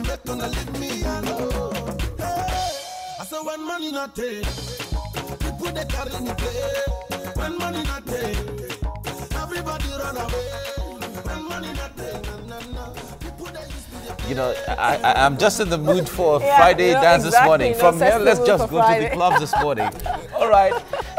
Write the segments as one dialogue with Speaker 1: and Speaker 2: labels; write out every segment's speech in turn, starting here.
Speaker 1: make gonna leave me alone. Hey. I said when money not take, people they carry me play. When money not take, everybody run away. When money not take, people they used to.
Speaker 2: You know, I'm just in the mood for a Friday dance this morning. From here, let's just go to the clubs this morning. All right.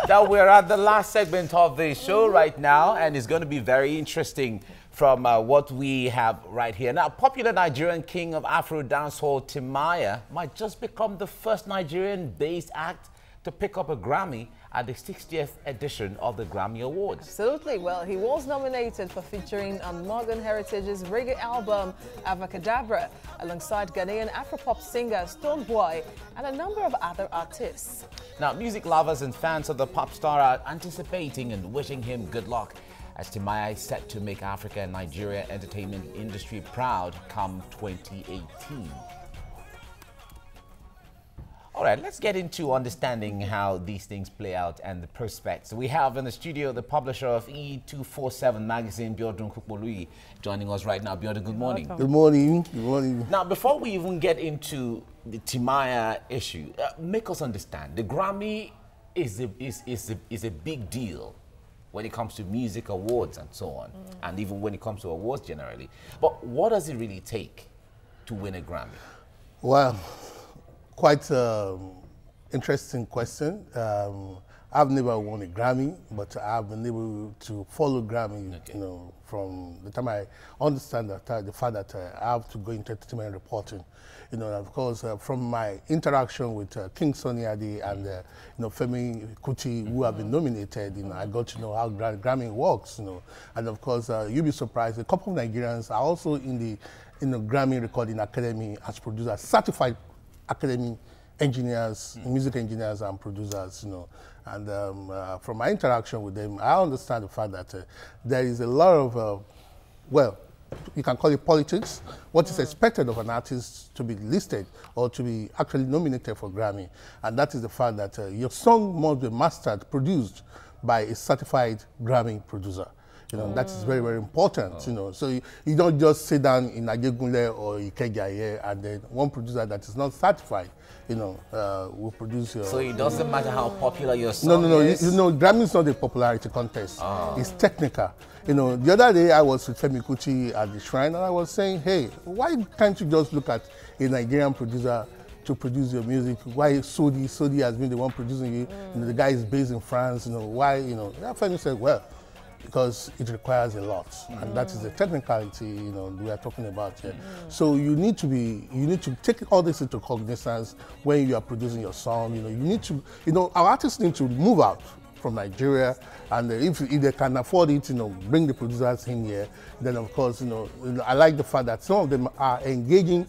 Speaker 2: Now we're at the last segment of the show right now, and it's going to be very interesting from what we have right here. Now, popular Nigerian king of Afro dancehall Timaya might just become the first Nigerian-based act to pick up a Grammy at the 60th edition of the Grammy Awards.
Speaker 3: Absolutely. Well, he was nominated for featuring on Morgan Heritage's reggae album Avacadabra alongside Ghanaian Afropop singer Stonebwoy and a number of other artists.
Speaker 2: Now, music lovers and fans of the pop star are anticipating and wishing him good luck as Timaya is set to make Africa and Nigeria entertainment industry proud come 2018. All right, let's get into understanding how these things play out and the prospects. We have in the studio the publisher of E247 magazine, Biodun Kukmolui, joining us right now. Biodun, good morning.
Speaker 4: Good morning. Good morning.
Speaker 2: Now, before we even get into the Timaya issue, make us understand. The Grammy is a big deal when it comes to music awards and so on, and even when it comes to awards generally. But what does it really take to win a Grammy?
Speaker 4: Well, quite interesting question. I've never won a Grammy, but I've been able to follow Grammy, you know, from the time I understand that the fact that I have to go into entertainment reporting. You know, of course, from my interaction with King Sunny Ade and you know, Femi Kuti, who have been nominated, you know, I got to know how Grammy works, you know, and of course, you'll be surprised. A couple of Nigerians are also in the Grammy Recording Academy as producers, certified Academy engineers, music engineers and producers, you know. And from my interaction with them, I understand the fact that there is a lot of, well, you can call it politics, what is expected of an artist to be listed or to be actually nominated for Grammy. And that is the fact that your song must be mastered, produced by a certified Grammy producer. You know, that is very, very important, you know. So you don't just sit down in Ajegunle or Ikeja here and then one producer that is not certified, you know, will produce your...
Speaker 2: So it doesn't matter how popular your song is?
Speaker 4: No, you know, Grammy is not a popularity contest. It's technical. You know, the other day I was with Femi Kuti at the Shrine and I was saying, hey, why can't you just look at a Nigerian producer to produce your music? Why Sodi has been the one producing it? You know, the guy is based in France, you know, why, you know? That Femi said, well, because it requires a lot, and that is the technicality, you know, we are talking about here. So you need to take all this into cognizance when you are producing your song. You know, you need to, you know, our artists need to move out from Nigeria, and if they can afford it, you know, bring the producers in here. Then of course, you know, I like the fact that some of them are engaging.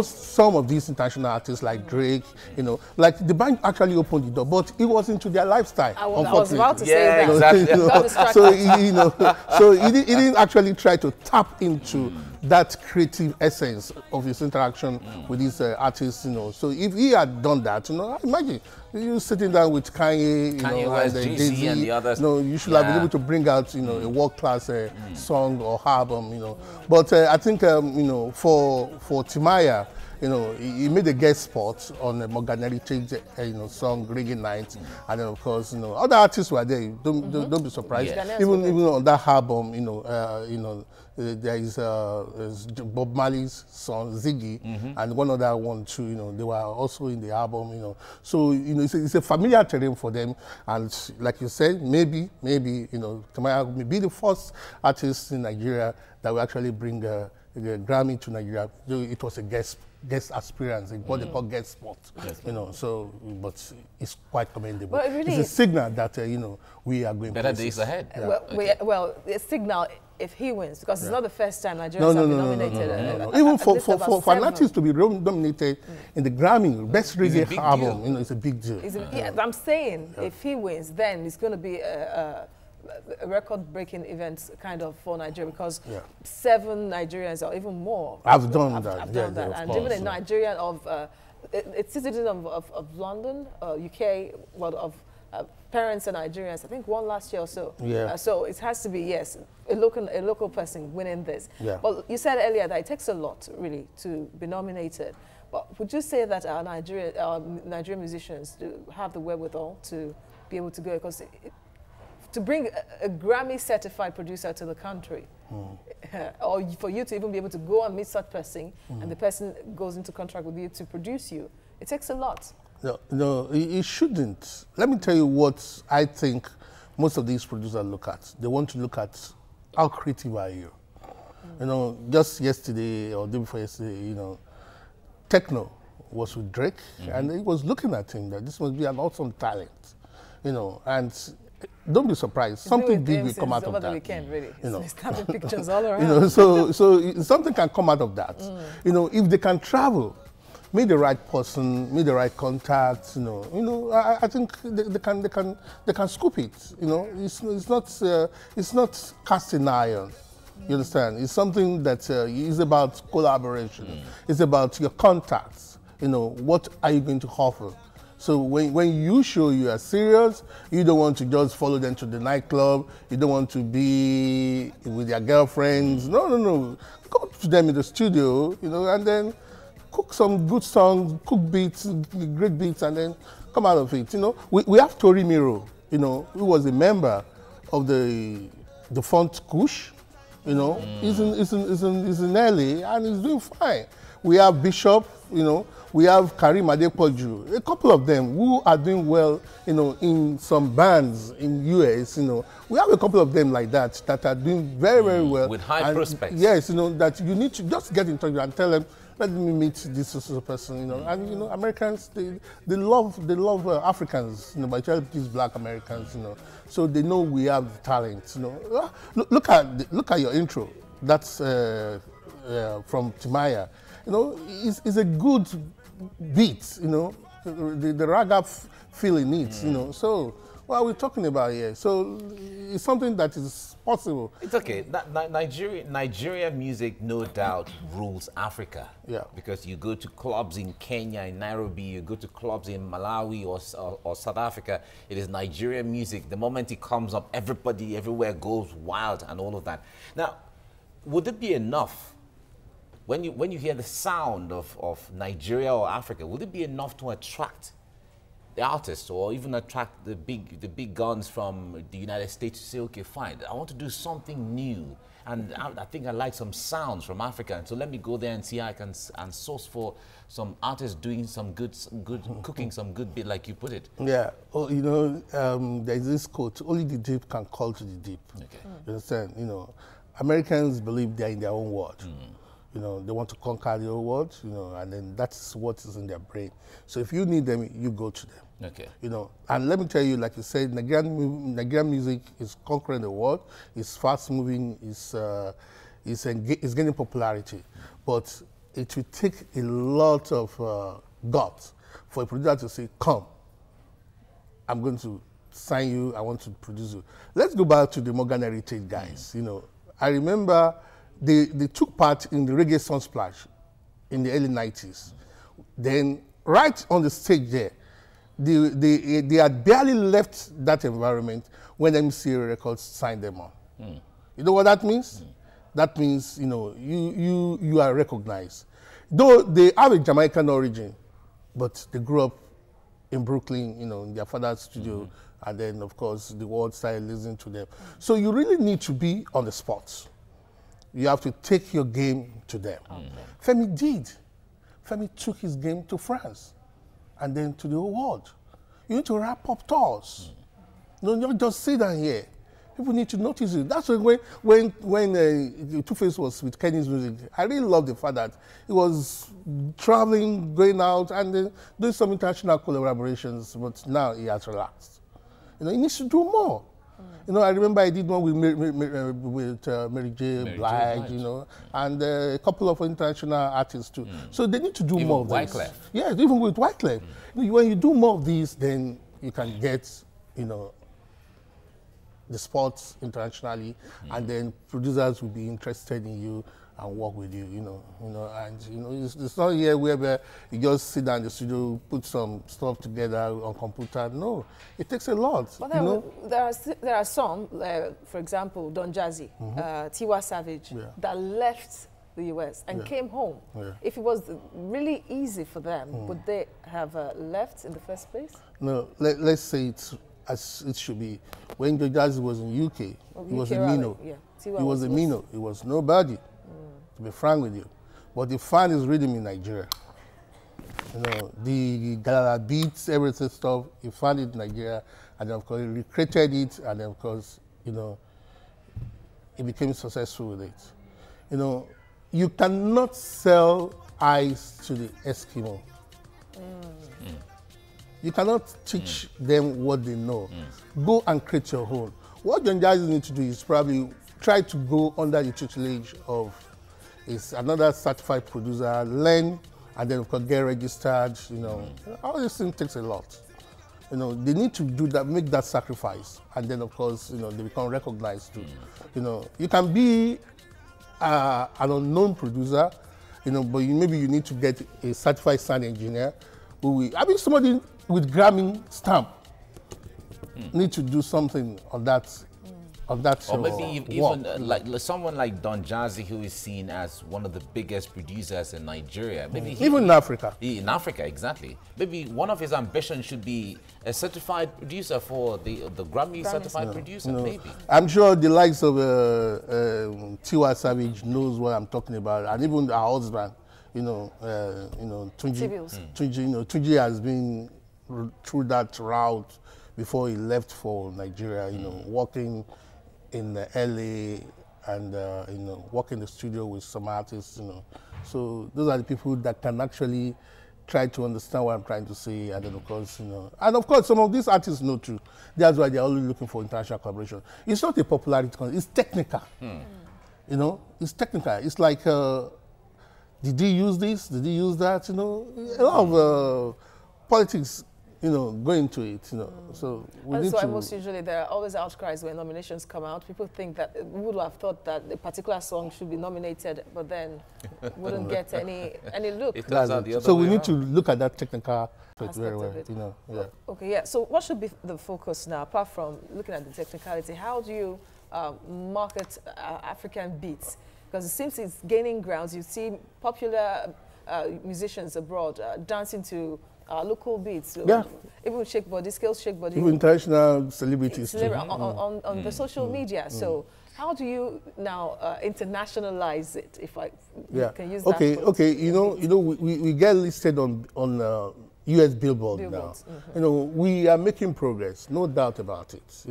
Speaker 4: Some of these international artists like Drake, you know, like the band actually opened the door, but it wasn't to their lifestyle.
Speaker 3: I was about to say that.
Speaker 2: Exactly.
Speaker 4: You know, so you know, so he didn't actually try to tap into that creative essence of his interaction with these artists, you know. So if he had done that, you know, imagine you sitting down with Kanye,
Speaker 2: Kanye West, Jay-Z, and the others.
Speaker 4: You know, you should have been able to bring out, you know, a world-class song or album, you know. But I think, you know, for Timaya, you know, he made a guest spot on the Morgan Heritage, you know, song Reggae Night, and then of course, you know, other artists were there. Don't be surprised.
Speaker 2: Yeah.
Speaker 4: Even on that album, you know, there is Bob Marley's son Ziggy, and one other one too. You know, they were also in the album. You know, so you know, it's a familiar terrain for them. And like you said, maybe you know, Timaya may be the first artist in Nigeria that will actually bring a Grammy to Nigeria. It was a guest appearance, what they call guest spot, you know. So, but it's quite commendable.
Speaker 3: Well, really,
Speaker 4: it's a signal that you know, we are going
Speaker 2: better
Speaker 4: places.
Speaker 2: days ahead.
Speaker 4: Yeah.
Speaker 3: Well, a signal if he wins, because it's not the first time Nigerians have been nominated.
Speaker 4: No. Even for an artist to be nominated in the Grammy Best Reggae Album, you know, it's a big deal.
Speaker 3: Yeah, I'm saying if he wins, then it's going to be a record-breaking event kind of for Nigeria, because 7 Nigerians or even more
Speaker 4: have done that.
Speaker 3: And even a Nigerian of a citizen of London, UK, well, of parents are Nigerians. I think one last year or so.
Speaker 4: Yeah.
Speaker 3: So it has to be, yes, a local person winning this.
Speaker 4: Yeah.
Speaker 3: Well, you said earlier that it takes a lot, really, to be nominated. But would you say that our Nigerian musicians do have the wherewithal to be able to go? Because to bring a Grammy-certified producer to the country, or for you to even be able to go and meet such person, and the person goes into contract with you to produce you, it takes a lot.
Speaker 4: No, it shouldn't. Let me tell you what I think most of these producers look at. They want to look at how creative are you. You know, just yesterday or the day before yesterday, you know, Techno was with Drake, and he was looking at him that this must be an awesome talent, you know, and don't be surprised, something big will come out of that.
Speaker 3: Over the weekend, really.
Speaker 4: You know,
Speaker 3: he's having pictures all around.
Speaker 4: You know, so something can come out of that. You know, if they can travel, meet the right person, meet the right contacts. You know, I think they can scoop it. You know, it's not casting iron. You understand? It's something that is about collaboration. It's about your contacts. You know, what are you going to offer? So when you show you are serious, you don't want to just follow them to the nightclub. You don't want to be with your girlfriends. No. Go to them in the studio, you know, and then cook some good songs, cook beats, great beats, and then come out of it. You know, we have Tori Miro, you know, who was a member of the Font Kush. You know, he's in LA and he's doing fine. We have Bishop, you know, we have Karim Adepoju, a couple of them who are doing well, you know, in some bands in US, you know. We have a couple of them like that are doing very, very well.
Speaker 2: With high prospects.
Speaker 4: Yes, you know, that you need to just get in touch with and tell them, let me meet this person, you know. And, you know, Americans, they love Africans, you know, but these black Americans, you know. So they know we have the talent, you know. Look at your intro. That's from Timaya. You know, it's a good beat, you know, the raga feel in it, you know. So what are we talking about here? So it's something that is possible.
Speaker 2: It's okay. Nigeria music, no doubt, rules Africa.
Speaker 4: Yeah.
Speaker 2: Because you go to clubs in Kenya, in Nairobi, you go to clubs in Malawi or South Africa, it is Nigerian music. The moment it comes up, everybody everywhere goes wild and all of that. Now, would it be enough? When you hear the sound of Nigeria or Africa, would it be enough to attract the artists or even attract the big guns from the United States to say, okay, fine, I want to do something new, and I think I like some sounds from Africa, and so let me go there and see how I can source for some artists doing some good cooking some good bit, like you put it.
Speaker 4: Yeah. Oh, you know, there's this quote: "Only the deep can call to the deep."
Speaker 2: Okay.
Speaker 4: You understand? You know, Americans believe they're in their own world. You know, they want to conquer the whole world, you know, and then that's what is in their brain. So if you need them, you go to them.
Speaker 2: Okay.
Speaker 4: You know, and let me tell you, like you said, Nigerian music is conquering the world. It's fast moving. It's gaining popularity, but it will take a lot of guts for a producer to say, "Come, I'm going to sign you. I want to produce you." Let's go back to the Morgan Heritage guys. You know, I remember. They took part in the Reggae Sunsplash in the early 90s. Then, right on the stage there, they had barely left that environment when MCA Records signed them on. You know what that means? That means, you know, you are recognized. Though they have a Jamaican origin, but they grew up in Brooklyn, you know, in their father's studio, and then, of course, the world started listening to them. So you really need to be on the spot. You have to take your game to them. Femi did. Femi took his game to France and then to the whole world. You need to wrap up tours. Don't just sit down here. People need to notice it. That's when Two-Face was with Kenny's music, I really love the fact that he was traveling, going out, and then doing some international collaborations, but now he has relaxed. You know, he needs to do more. You know, I remember I did one with Mary J. Blige, you know, and a couple of international artists too. So they need to do
Speaker 2: even
Speaker 4: more of this.
Speaker 2: Wyclef.
Speaker 4: Yeah, even with Wyclef. When you do more of these, then you can get, you know, the sports internationally, and then producers will be interested in you, and work with you, and it's not here where you just sit down in the studio, put some stuff together on computer. No, it takes a lot.
Speaker 3: But there are some, for example, Don Jazzy, Tiwa Savage, that left the US and came home. Yeah. If it was really easy for them, would they have left in the first place?
Speaker 4: No, let's say it's as it should be. When Don Jazzy was in UK, he was a minnow. Yeah. He was a minnow. He was nobody. To be frank with you, but the fan is rhythm in Nigeria. The Galala beats, everything stuff. He found it in Nigeria, and then of course he recreated it, and then of course he became successful with it. You cannot sell ice to the Eskimo. You cannot teach them what they know. Go and create your own. What Don Jazzy need to do is probably try to go under the tutelage of another certified producer, learn, and then of course get registered. All these things takes a lot. They need to do that, make that sacrifice, and then of course they become recognized too. You can be an unknown producer, but maybe you need to get a certified sound engineer somebody with Grammy stamp need to do something on that.
Speaker 2: Or maybe even like someone like Don Jazzy, who is seen as one of the biggest producers in Nigeria. Maybe
Speaker 4: even in Africa.
Speaker 2: In Africa, exactly. Maybe one of his ambitions should be a certified producer for the Grammy certified producer. Maybe.
Speaker 4: I'm sure the likes of Tiwa Savage knows what I'm talking about, and even our husband, Tunji has been through that route before he left for Nigeria. Working in LA and work in the studio with some artists, So those are the people that can actually try to understand what I'm trying to say, and then of course, some of these artists know too. That's why they're always looking for international collaboration. It's not a popularity contest, it's technical. It's technical. It's like, did he use this? Did he use that? A lot of politics go into it, So
Speaker 3: that's why most usually there are always outcries when nominations come out. People think that we would have thought that a particular song should be nominated, but then wouldn't get any look.
Speaker 4: So we need to look at that technical aspect very well.
Speaker 3: Okay, yeah. So what should be the focus now, apart from looking at the technicality? How do you market African beats? Because it seems it's gaining grounds. You see popular musicians abroad dancing to local beats, even Shake Body, Skills Shake Body.
Speaker 4: Even international celebrities
Speaker 3: on the social media. So how do you now internationalize it, if I can use that?
Speaker 4: Okay. We get listed on US Billboard now. We are making progress, no doubt about it.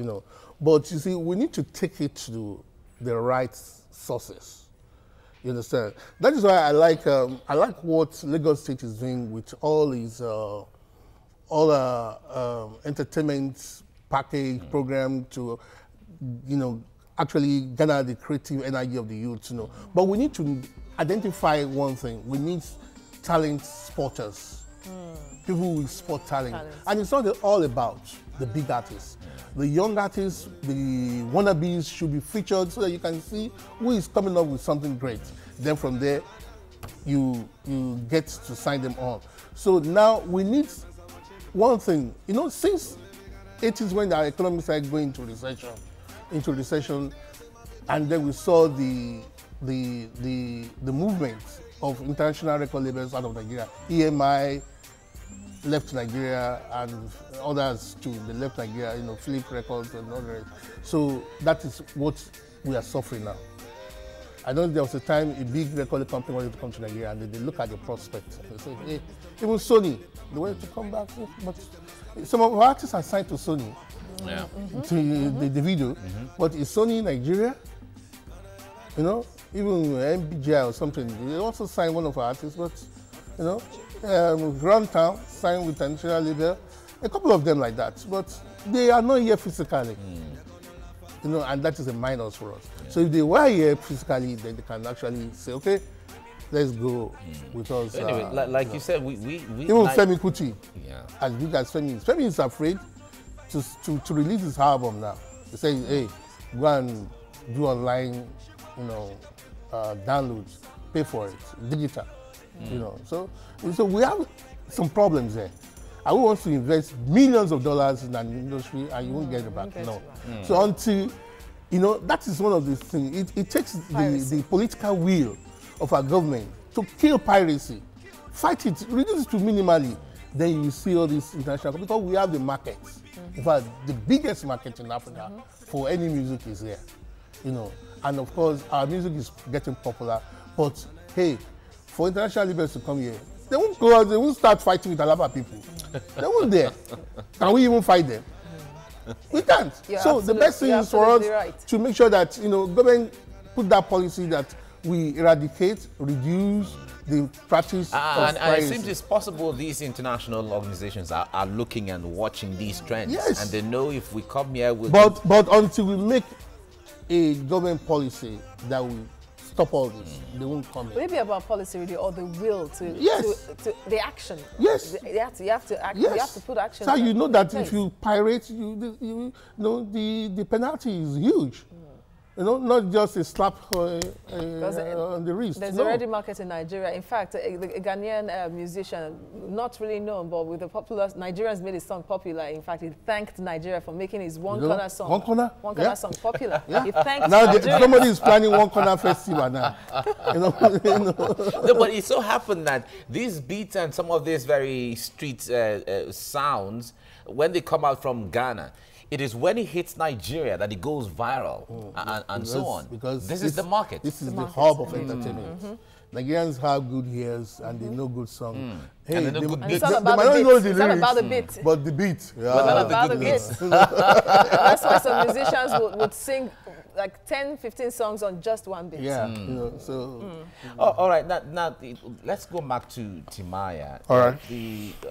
Speaker 4: But you see, we need to take it to the right sources. You understand? That is why I like what Lagos State is doing with all these entertainment package program to actually gather the creative energy of the youth. But we need to identify one thing. We need talent spotters. People with spot talent. And it's not all about the big artists. The young artists, the wannabes should be featured so that you can see who is coming up with something great. Then from there, you get to sign them on. So now we need one thing. Since 80s when our economy started going into recession, and then we saw the movement of international record labels out of Nigeria. EMI left Nigeria, and others too. They left Nigeria. Philip Records and others. So that is what we are suffering now. I know there was a time a big record company wanted to come to Nigeria, and they look at the prospect. They say, hey, even Sony, they wanted to come back, but some of our artists are signed to Sony. To the video, but is Sony in Nigeria? Even MBGI or something, they also signed one of our artists, but Grand Town signed with an international label, a couple of them like that, but they are not here physically. And that is a minus for us. So if they were here physically, then they can actually say, okay, let's go with us.
Speaker 2: Anyway, like you said, we
Speaker 4: even Femi Kuti, as big as Femi is afraid to release his album now. They say, hey, go and do online, downloads, pay for it, digital. You know, so we have some problems there. I would want to invest millions of dollars in an industry and you won't get it back. No. So until, you know, that is one of the things. It takes the political will of our government to kill piracy, fight it, reduce it to minimally. Then you see all these international, because we have the markets. In fact, the biggest market in Africa for any music is here. You know, and of course our music is getting popular. But hey, for international labels to come here, they won't go out, they won't start fighting with Alaba people. They won't dare. Can we even fight them? We can't. So the best thing is for us to make sure that, you know, government put that policy that we eradicate, reduce the practice of
Speaker 2: and
Speaker 4: piracy.
Speaker 2: it seems it's possible these international organizations are looking and watching these trends.
Speaker 4: Yes.
Speaker 2: And they know if we come here with...
Speaker 4: But until we make a government policy that will stop all this, they won't come in.
Speaker 3: Will it be about policy really, or the will to the action?
Speaker 4: Yes.
Speaker 3: You have to act.
Speaker 4: Yes.
Speaker 3: You have to put action.
Speaker 4: So you know that if you pirate, you know the penalty is huge. You know, not just a slap on the wrist.
Speaker 3: There's already market in Nigeria. In fact, a Ghanaian musician, not really known, but with the popular, Nigerians made his song popular. In fact, he thanked Nigeria for making his One Corner song.
Speaker 4: One Corner?
Speaker 3: One Corner song popular. He thanked
Speaker 4: now
Speaker 3: Nigeria.
Speaker 4: somebody is planning One Corner festival now. You know,
Speaker 2: No, but it so happened that these beats and some of these very street sounds, when they come out from Ghana, it is when it hits Nigeria that it goes viral and so on.
Speaker 4: Because
Speaker 2: this is the market.
Speaker 4: This is the hub of entertainment. Nigerians have good ears and they know good song. Hey,
Speaker 2: and they know good beats.
Speaker 3: It's all
Speaker 4: they
Speaker 3: about
Speaker 4: might
Speaker 3: the
Speaker 4: not
Speaker 3: beat.
Speaker 4: know the
Speaker 3: It's all
Speaker 4: lyrics,
Speaker 3: about the beat.
Speaker 4: but the beat. Yeah.
Speaker 3: It's all about the beat. That's why some musicians would sing like 10, 15 songs on just one beat.
Speaker 4: Yeah, you know, so...
Speaker 2: All right, now let's go back to Timaya.
Speaker 4: All right.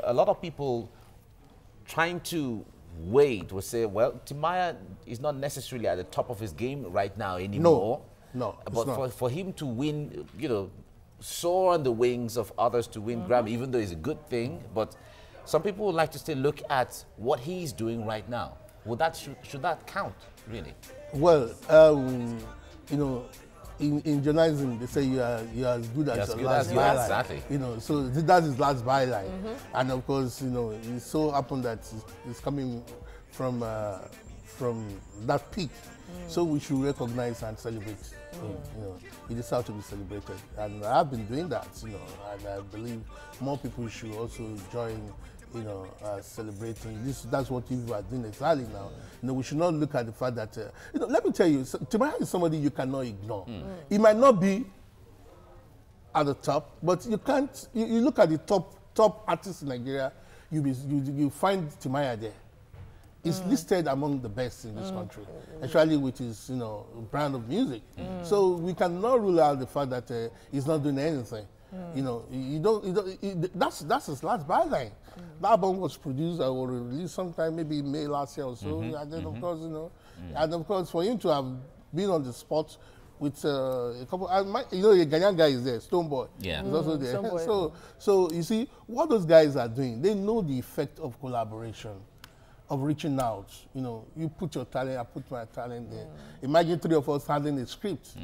Speaker 2: A lot of people trying to wait will say, well, Timaya is not necessarily at the top of his game right now anymore.
Speaker 4: No,
Speaker 2: but for him to win, you know, soar on the wings of others to win Grammy, even though it's a good thing, but some people would like to still look at what he's doing right now. Would that should that count, really?
Speaker 4: Well, you know, in journalism, they say you are as good as your last byline.
Speaker 2: Exactly.
Speaker 4: You know, so that's his last byline. And of course, you know, it so happened that it's coming from that peak. So we should recognize and celebrate. You know, it deserves to be celebrated. And I've been doing that, you know, and I believe more people should also join, you know, celebrating. That's what people are doing exactly now. You know, we should not look at the fact that, you know, let me tell you, Timaya is somebody you cannot ignore. He might not be at the top, but you can't, you look at the top artists in Nigeria, you find Timaya there. He's listed among the best in this country, especially with his, you know, brand of music. So we cannot rule out the fact that he's not doing anything. You know, that's his last byline. The album was produced or released sometime maybe May last year or so. And then of course, you know, and of course for him to have been on the spot with a couple, you know, a Ghanaian guy is there, Stoneboy. Yeah, he's also there. So you see, what those guys are doing, they know the effect of collaboration, of reaching out. You know, you put your talent, I put my talent there. Imagine three of us handling a script,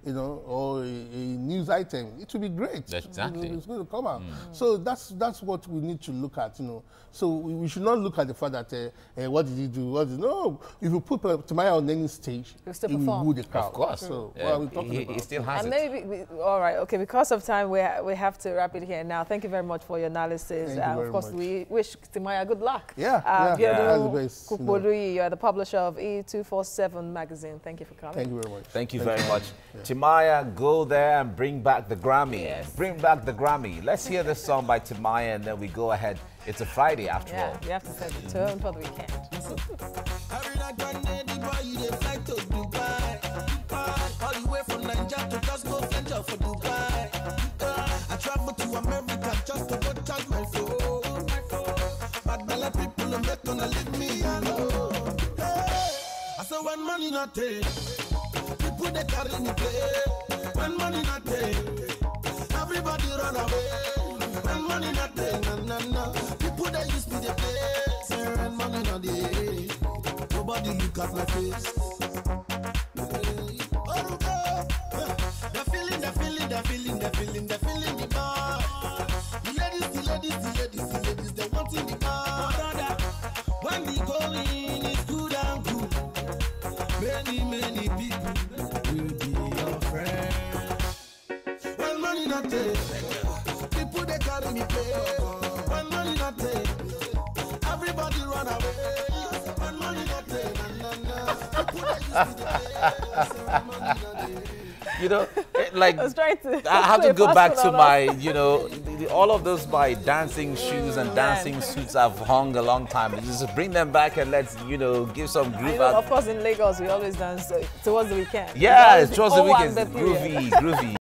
Speaker 4: you know, or a news item. It would be great.
Speaker 2: Exactly.
Speaker 4: It's going to come out. So that's what we need to look at, you know. So we should not look at the fact that,
Speaker 2: what did he do?
Speaker 4: No, if you put Timaya on any stage,
Speaker 3: it will
Speaker 4: woo the crowd.
Speaker 2: Of course.
Speaker 4: So what are we talking about?
Speaker 2: He still has
Speaker 3: and
Speaker 2: it.
Speaker 3: maybe, all right, okay, because of time, we have to wrap it here now. Thank you very much for your analysis.
Speaker 4: Thank you very
Speaker 3: of course,
Speaker 4: much.
Speaker 3: we wish Timaya good luck.
Speaker 4: Yeah,
Speaker 3: Biodun
Speaker 4: the best,
Speaker 3: Kukboduyi, you're the publisher of E247 magazine. Thank you for coming.
Speaker 4: Thank you very much.
Speaker 2: Thank you very much. Timaya, go there and bring back the Grammy.
Speaker 3: Yes.
Speaker 2: Bring back the Grammy. Let's hear this song by Timaya and then we go ahead. It's a Friday after all.
Speaker 3: You have to set the tone for the weekend.
Speaker 1: All the way from Nigeria to just go venture for Dubai. I travel to America just to go charge my phone. But the people are not gonna leave me alone. I said when money not take, people they carry me play. When money not take, everybody run away. When money not take, no. People that used to the play. Say when money not take, nobody look at my face. The feeling day, people they carry me play. When money not day, everybody run away. When money not day, people they used to
Speaker 2: you know, like
Speaker 3: I was trying to.
Speaker 2: I have to go back to my, you know, all of those my dancing shoes and dancing suits I've hung a long time. Just bring them back and let's, you know, give some groove.
Speaker 3: Of course, in Lagos we always dance towards the weekend.
Speaker 2: Yeah, towards the weekend, groovy.